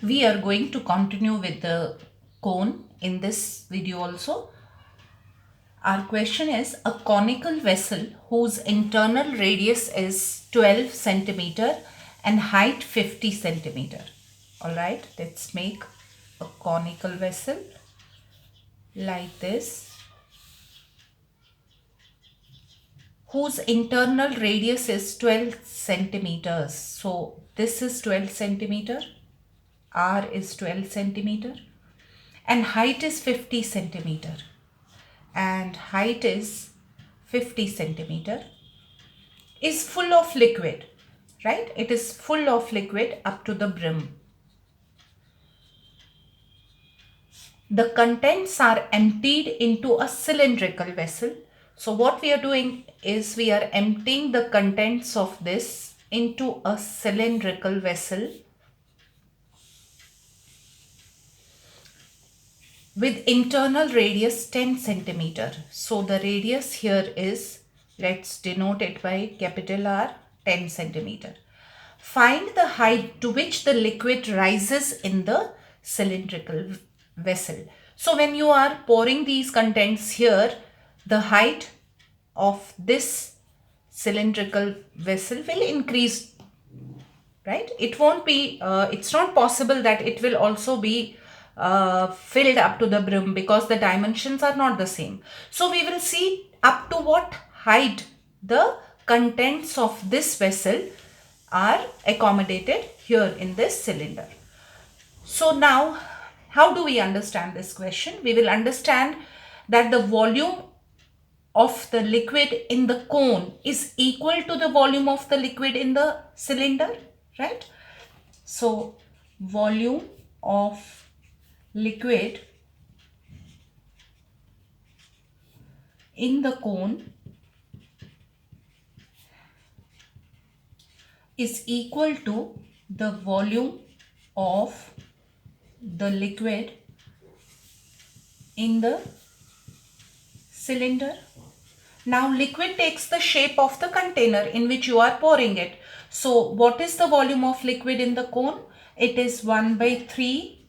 we are going to continue with the cone in this video also. Our question is a conical vessel whose internal radius is 12 centimeter and height 50 centimeter. Alright, let's make a conical vessel like this, whose internal radius is 12 centimeters. So this is 12 centimeter, R is 12 centimeter, and height is 50 centimeter. And height is 50 centimeter, is full of liquid, right? It is full of liquid up to the brim. The contents are emptied into a cylindrical vessel. So what we are doing is we are emptying the contents of this into a cylindrical vessel with internal radius 10 centimeter. So the radius here is, let's denote it by capital R, 10 centimeter. Find the height to which the liquid rises in the cylindrical vessel. So when you are pouring these contents here, the height of this cylindrical vessel will increase, right? It won't be, it's not possible that it will also be filled up to the brim because the dimensions are not the same. So we will see up to what height the contents of this vessel are accommodated here in this cylinder. So now, how do we understand this question? We will understand that the volume of the liquid in the cone is equal to the volume of the liquid in the cylinder, right? So volume of liquid in the cone is equal to the volume of the liquid in the cylinder. Now liquid takes the shape of the container in which you are pouring it. So what is the volume of liquid in the cone? It is 1 by 3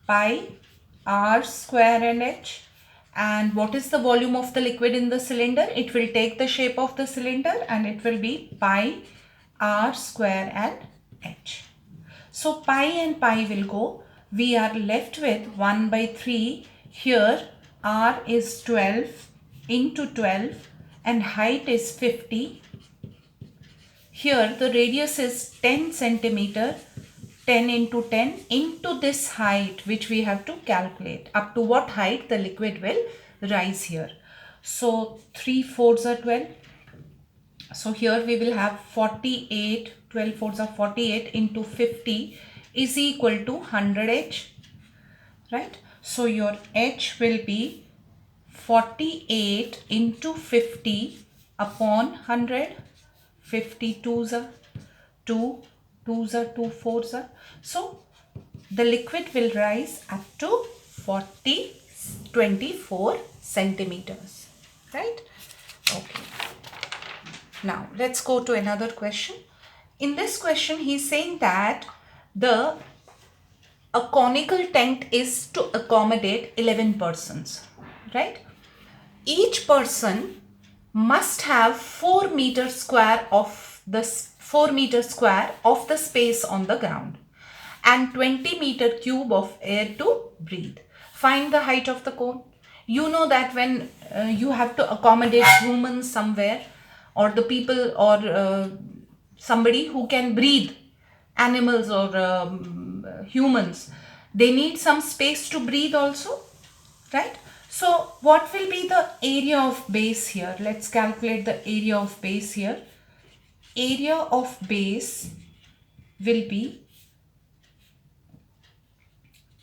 pi r square and h. And what is the volume of the liquid in the cylinder? It will take the shape of the cylinder and it will be pi r square and h. So pi and pi will go. We are left with 1 by 3. Here r is 12 into 12 and height is 50. Here the radius is 10 centimeter, 10 into 10 into this height which we have to calculate. Up to what height the liquid will rise here. So 3 fours are 12. So here we will have 48, 12 fours are 48 into 50 is equal to 100 H, right? So your H will be 48 into 50 upon 100. 52s are 2, 2s are 2, 4s are. So the liquid will rise up to 24 centimeters, right? Okay. Now let's go to another question. In this question, he's saying that a conical tent is to accommodate 11 persons, right? Each person must have 4 meters square of the 4 meters square of the space on the ground and 20 meter cube of air to breathe. Find the height of the cone. You know that when you have to accommodate humans somewhere, or the people, or somebody who can breathe, animals or humans, they need some space to breathe also, right? So what will be the area of base here? Let's calculate the area of base here. Area of base will be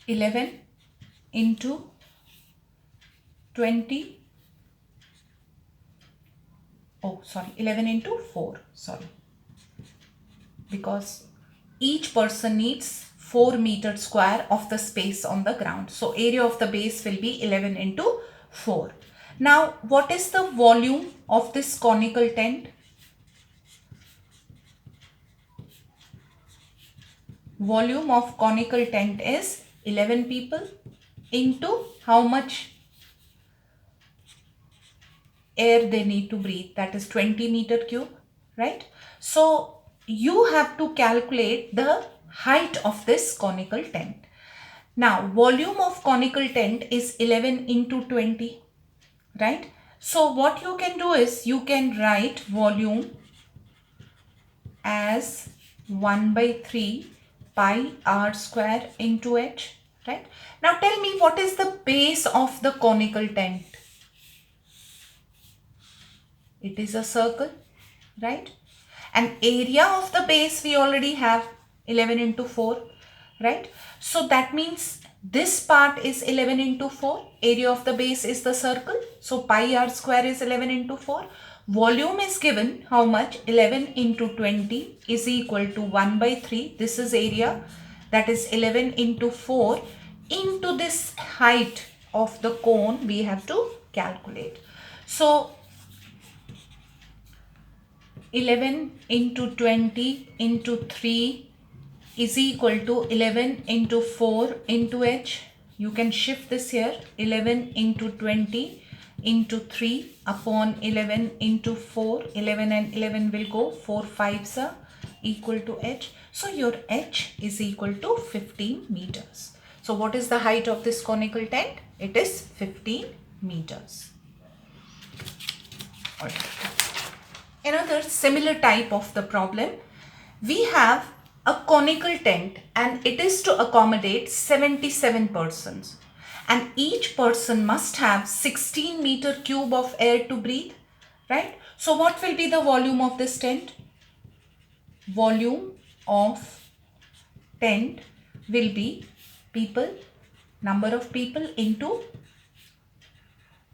11 into 20. Oh, sorry, 11 into 4. Sorry. Because each person needs 4 meters square of the space on the ground. So area of the base will be 11 into 4. Now, what is the volume of this conical tent? volume of conical tent is 11 people into how much air they need to breathe, that is 20 meter cube, right? So you have to calculate the height of this conical tent. Now volume of conical tent is 11 into 20, right? So what you can do is you can write volume as 1 by 3 pi r square into h, right? Now tell me, what is the base of the conical tent? It is a circle, right? And area of the base we already have 11 into 4, right? So that means this part is 11 into 4. Area of the base is the circle. So pi r square is 11 into 4. Volume is given how much? 11 into 20 is equal to 1 by 3. This is area, that is 11 into 4 into this height of the cone we have to calculate. So 11 into 20 into 3 is equal to 11 into 4 into h. You can shift this here. 11 into 20 into 3 upon 11 into 4. 11 and 11 will go. 4 5s are equal to h. So your h is equal to 15 meters. So what is the height of this conical tent? It is 15 meters. Alright. Another similar type of the problem, we have a conical tent and it is to accommodate 77 persons, and each person must have 16 meter cube of air to breathe, right? So what will be the volume of this tent? Volume of tent will be people, number of people into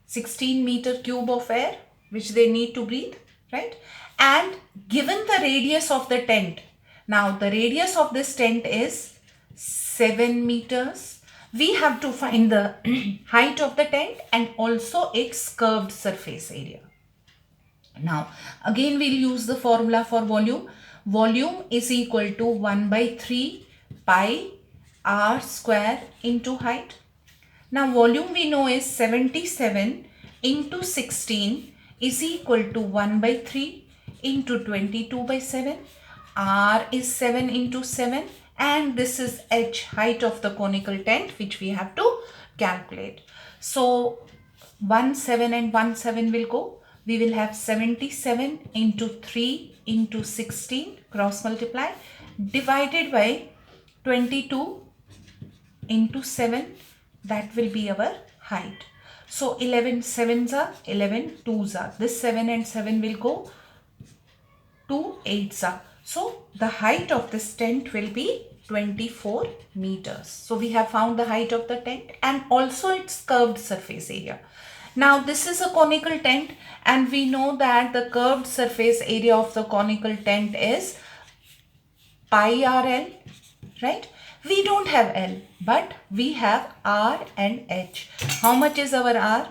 16 meter cube of air which they need to breathe, right? And given the radius of the tent, now the radius of this tent is 7 meters. We have to find the height of the tent and also its curved surface area. Now again we'll use the formula for volume. Volume is equal to 1 by 3 pi r square into height. Now volume we know is 77 into 16 is equal to 1 by 3 into 22 by 7. R is 7 into 7 and this is h, height of the conical tent, which we have to calculate. So 1 7 and 1 7 will go. We will have 77 into 3 into 16 cross multiply divided by 22 into 7. That will be our height. So 11 7s are 11 2s are. This 7 and 7 will go. 2 8s are. So the height of this tent will be 24 meters. So we have found the height of the tent and also its curved surface area. Now this is a conical tent and we know that the curved surface area of the conical tent is pi RL, right? We don't have L, but we have R and H. How much is our R?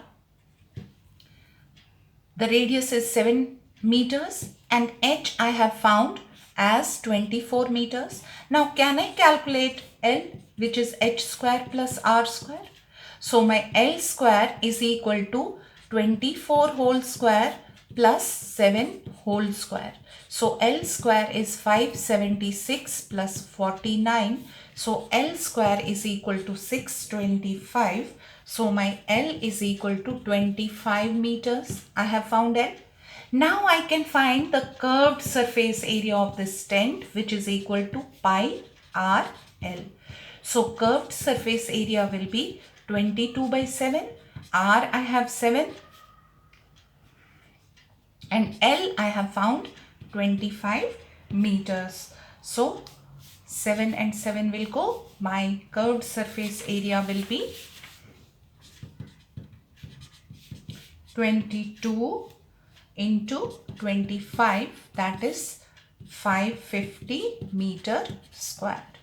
The radius is 7 meters and H I have found as 24 meters. Now can I calculate L, which is H square plus R square? So my L square is equal to 24 whole square plus 7 whole square. So L square is 576 plus 49. So L square is equal to 625. So my L is equal to 25 meters. I have found L. Now I can find the curved surface area of this tent, which is equal to pi r L. So curved surface area will be 22 by 7. R I have 7 and L I have found 25 meters. So 7 and 7 will go. My curved surface area will be 22 into 25, that is 550 meter squared.